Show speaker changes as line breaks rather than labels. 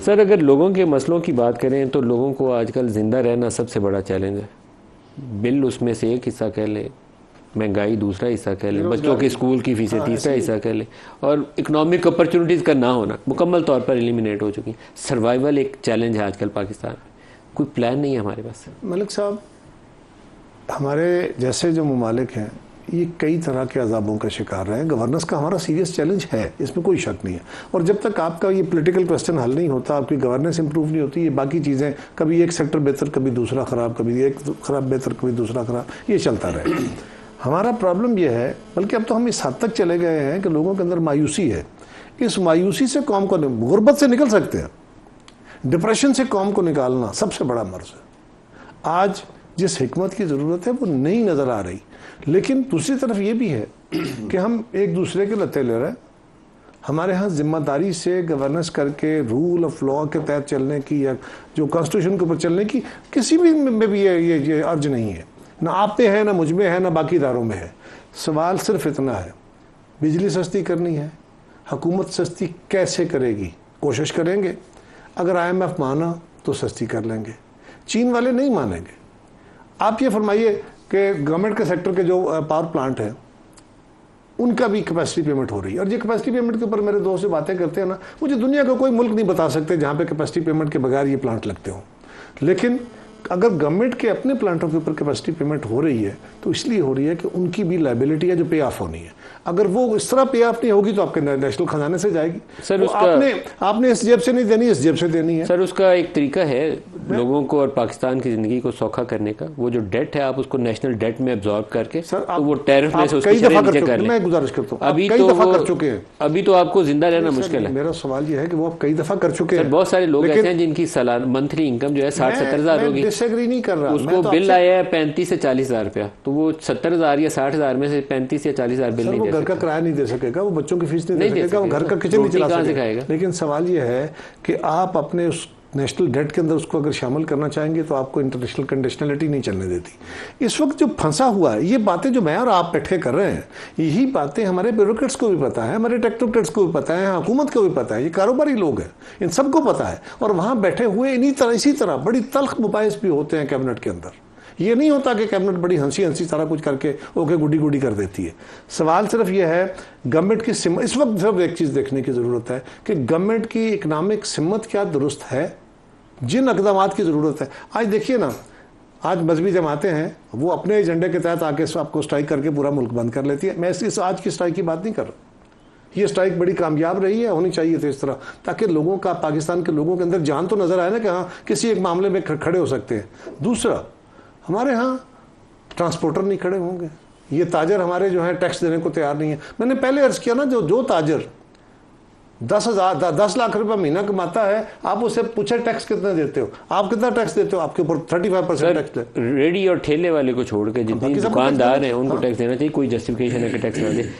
Sir, अगर लोगों के मसलों की बात करें तो लोगों को आजकल ज़िंदा रहना सबसे बड़ा चैलेंज है। बिल उसमें से एक हिस्सा कह लें, महंगाई दूसरा हिस्सा कह लें, बच्चों के स्कूल की फीसें तीसरा हिस्सा कह लें, और इकोनॉमिक अपॉर्चुनिटीज़ का ना होना मुकम्मल तौर पर एलिमिनेट हो चुकी। सर्वाइवल एक चैलेंज है आजकल पाकिस्तान में। कोई प्लान नहीं है हमारे पास।
मलिक साहब, हमारे जैसे जो ममालिक हैं ये कई तरह के अजाबों का शिकार रहे हैं। गवर्नेंस का हमारा सीरियस चैलेंज है, इसमें कोई शक नहीं है। और जब तक आपका ये पॉलिटिकल क्वेश्चन हल नहीं होता, आपकी गवर्नेंस इंप्रूव नहीं होती, ये बाकी चीज़ें कभी एक सेक्टर बेहतर, कभी दूसरा ख़राब, कभी एक खराब बेहतर, कभी दूसरा ख़राब, ये चलता रहे। हमारा प्रॉब्लम ये है, बल्कि अब तो हम इस हद तक चले गए हैं कि लोगों के अंदर मायूसी है। इस मायूसी से कौम को, गुर्बत से निकल सकते हैं, डिप्रेशन से कौम को निकालना सबसे बड़ा मर्ज है। आज जिस हिकमत की ज़रूरत है वो नहीं नज़र आ रही। लेकिन दूसरी तरफ ये भी है कि हम एक दूसरे के लत्ते ले रहे हैं। हमारे यहाँ जिम्मेदारी से गवर्नेंस करके रूल ऑफ लॉ के तहत चलने की या जो कॉन्स्टिट्यूशन के ऊपर चलने की किसी भी में भी ये अर्ज नहीं है। ना आप पे है, ना मुझ में है, ना बाकी इदारों में है। सवाल सिर्फ इतना है, बिजली सस्ती करनी है, हुकूमत सस्ती कैसे करेगी? कोशिश करेंगे, अगर IMF माना तो सस्ती कर लेंगे, चीन वाले नहीं मानेंगे। आप ये फरमाइए कि गवर्नमेंट के सेक्टर के जो पावर प्लांट हैं उनका भी कैपेसिटी पेमेंट हो रही है। और ये कैपेसिटी पेमेंट के ऊपर मेरे दोस्त से बातें करते हैं ना, मुझे दुनिया का कोई मुल्क नहीं बता सकते जहाँ पे कैपेसिटी पेमेंट के बगैर ये प्लांट लगते हों। लेकिन अगर गवर्नमेंट के अपने प्लांटों के ऊपर कैपेसिटी पेमेंट हो रही है तो इसलिए हो रही है कि उनकी भी लायबिलिटी है जो पे ऑफ होनी है। अगर वो इस तरह पे ऑफ नहीं होगी तो आपके नेशनल खजाने से जाएगी।
सर, उसका
आपने इस जेब से नहीं देनी, इस जेब से देनी है।
सर, उसका एक तरीका है लोगों को और पाकिस्तान की ज़िंदगी को सौखा करने का। वो जो डेट है आप उसको नेशनल डेट में एब्जॉर्ब करके
सर,
तो वो टैरिफ में से उसकी
कई दफा
नीचे कर लें।
मैं गुजारिश करता हूँ,
अभी
कई
तो
दफा कर चुके हैं।
अभी तो आपको जिंदा रहना मुश्किल है।
मेरा सवाल ये है कि वो आप कई दफा कर चुके हैं।
बहुत सारे लोग ऐसे हैं जिनकी मंथली इनकम जो है 60-70 हज़ार होगी।
डिसएग्री नहीं कर रहा,
उसको बिल आया है 35 से 40 हज़ार रुपया, तो वो 70,000 या 60,000 में से 35 या 40 हज़ार बिल नहीं दे
सकता। घर का किराया नहीं दे सकेगा, वो बच्चों की फीस नहीं दे सकेगा, वो घर का किचन नहीं चला सकेगा। लेकिन सवाल ये है कि आप अपने उस नेशनल डेट के अंदर उसको अगर शामिल करना चाहेंगे तो आपको इंटरनेशनल कंडीशनलिटी नहीं चलने देती। इस वक्त जो फंसा हुआ है, ये बातें जो मैं और आप बैठे कर रहे हैं, यही बातें हमारे ब्यूरोक्रेट्स को भी पता है, हमारे टेक्नोक्रेट्स को भी पता है, हुकूमत को भी पता है, ये कारोबारी लोग हैं, इन सबको पता है। और वहाँ बैठे हुए इसी तरह बड़ी तल्ख मुबाहिस भी होते हैं कैबिनेट के अंदर। ये नहीं होता कि कैबिनेट बड़ी हंसी सारा कुछ करके ओके गुडी गुडी कर देती है। सवाल सिर्फ ये है, गवर्नमेंट की सिमत, इस वक्त सिर्फ एक चीज़ देखने की ज़रूरत है कि गवर्नमेंट की इकनॉमिक सिमत क्या दुरुस्त है, जिन इक़दामात की ज़रूरत है। आज देखिए ना, आज मजहबी जमातें हैं, वो अपने एजेंडे के तहत आके आपको स्ट्राइक करके पूरा मुल्क बंद कर लेती है। मैं इस आज की स्ट्राइक की बात नहीं कर रहा। ये स्ट्राइक बड़ी कामयाब रही है, होनी चाहिए थी इस तरह, ताकि लोगों का, पाकिस्तान के लोगों के अंदर जान तो नज़र आए ना कि हाँ किसी एक मामले में खड़े हो सकते हैं। दूसरा, हमारे यहाँ ट्रांसपोर्टर नहीं खड़े होंगे, ये ताजर हमारे जो है टैक्स देने को तैयार नहीं है। मैंने पहले अर्ज किया ना, जो ताजर 10 लाख रुपए महीना कमाता है, आप उससे पूछे टैक्स कितना देते हो, आप कितना टैक्स देते हो, आपके ऊपर 35% टैक्स देते।
रेडी और ठेले वाले को छोड़ के जितने दुकानदार हैं उनको टैक्स देना चाहिए। कोई जस्टिफिकेशन है कि टैक्स ना दे।